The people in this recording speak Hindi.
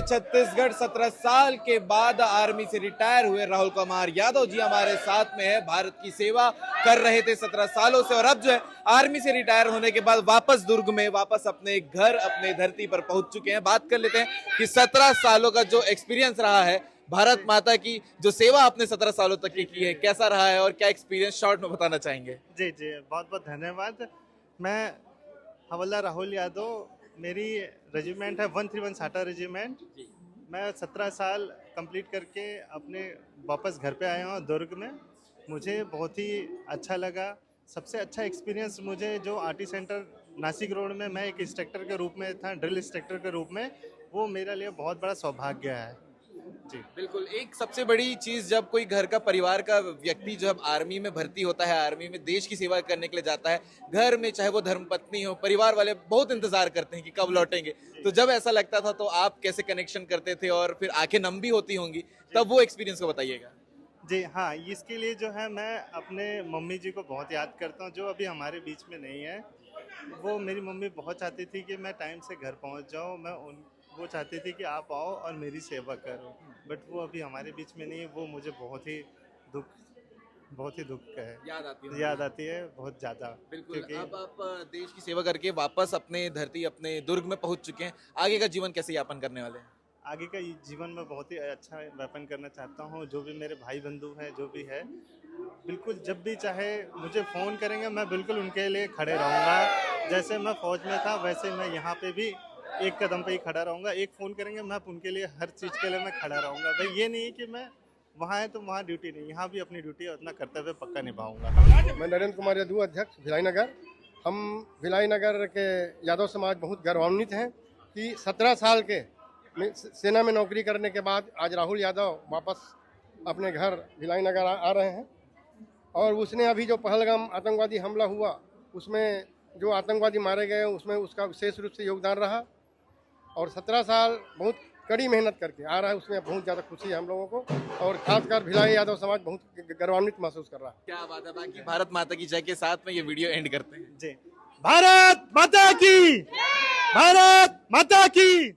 छत्तीसगढ़ 17 साल के बाद आर्मी से रिटायर हुए राहुल कुमार यादव जी हमारे साथ में है। भारत की सेवा कर रहे थे 17 सालों से और अब जो है आर्मी से रिटायर होने के बाद वापस दुर्ग में वापस अपने घर अपने धरती पर पहुंच चुके हैं। बात कर लेते हैं कि 17 सालों का जो एक्सपीरियंस रहा है, भारत माता की जो सेवा आपने 17 सालों तक की है, कैसा रहा है और क्या एक्सपीरियंस शॉर्ट में बताना चाहेंगे? जी जी, बहुत बहुत धन्यवाद। मैं हवलदार राहुल यादव, मेरी रेजिमेंट है 131 साटा रेजिमेंट। मैं 17 साल कंप्लीट करके अपने वापस घर पे आया हूँ दुर्ग में। मुझे बहुत ही अच्छा लगा। सबसे अच्छा एक्सपीरियंस मुझे जो आरटी सेंटर नासिक रोड में मैं एक इंस्ट्रक्टर के रूप में था, ड्रिल इंस्ट्रक्टर के रूप में, वो मेरे लिए बहुत बड़ा सौभाग्य है। जी बिल्कुल, एक सबसे बड़ी चीज जब कोई घर का परिवार का व्यक्ति जब आर्मी में भर्ती होता है, आर्मी में देश की सेवा करने के लिए जाता है, घर में चाहे वो धर्मपत्नी हो, परिवार वाले बहुत इंतजार करते हैं कि कब लौटेंगे। तो जब ऐसा लगता था तो आप कैसे कनेक्शन करते थे और फिर आंखें नम भी होती होंगी, तब वो एक्सपीरियंस को बताइएगा। जी हाँ, इसके लिए जो है मैं अपने मम्मी जी को बहुत याद करता हूँ, जो अभी हमारे बीच में नहीं है। वो मेरी मम्मी बहुत चाहती थी कि मैं टाइम से घर पहुँच जाऊँ। वो चाहती थी कि आप आओ और मेरी सेवा करो, बट वो अभी हमारे बीच में नहीं है। वो मुझे दुख बहुत ही दुख है, याद आती है बहुत ज़्यादा। बिल्कुल, क्योंकि अब आप देश की सेवा करके वापस अपने धरती अपने दुर्ग में पहुंच चुके हैं। आगे का जीवन कैसे यापन करने वाले हैं? आगे का जीवन में बहुत ही अच्छा व्यापन करना चाहता हूँ। जो भी मेरे भाई बंधु हैं, जो भी है, बिल्कुल जब भी चाहे मुझे फ़ोन करेंगे, मैं बिल्कुल उनके लिए खड़े रहूँगा। जैसे मैं फ़ौज में था वैसे मैं यहाँ पे भी एक कदम पे ही खड़ा रहूँगा। एक फ़ोन करेंगे, मैं उनके लिए हर चीज़ के लिए मैं खड़ा रहूँगा। भाई ये नहीं है कि मैं वहाँ है तो वहाँ ड्यूटी नहीं, यहाँ भी अपनी ड्यूटी अपना कर्तव्य पक्का निभाऊंगा। मैं नरेंद्र कुमार यादव, अध्यक्ष भिलाई नगर। हम भिलाई नगर के यादव समाज बहुत गौरवान्वित हैं कि 17 साल के सेना में नौकरी करने के बाद आज राहुल यादव वापस अपने घर भिलाई नगर आ रहे हैं। और उसने अभी जो पहलगाम आतंकवादी हमला हुआ, उसमें जो आतंकवादी मारे गए उसमें उसका विशेष रूप से योगदान रहा। और 17 साल बहुत कड़ी मेहनत करके आ रहा है, उसमें बहुत ज़्यादा खुशी है हम लोगों को। और खासकर भिलाई यादव समाज बहुत गौरवान्वित महसूस कर रहा है। क्या बात है। बाकी भारत माता की जय के साथ में ये वीडियो एंड करते हैं। जी, भारत माता की, भारत माता की।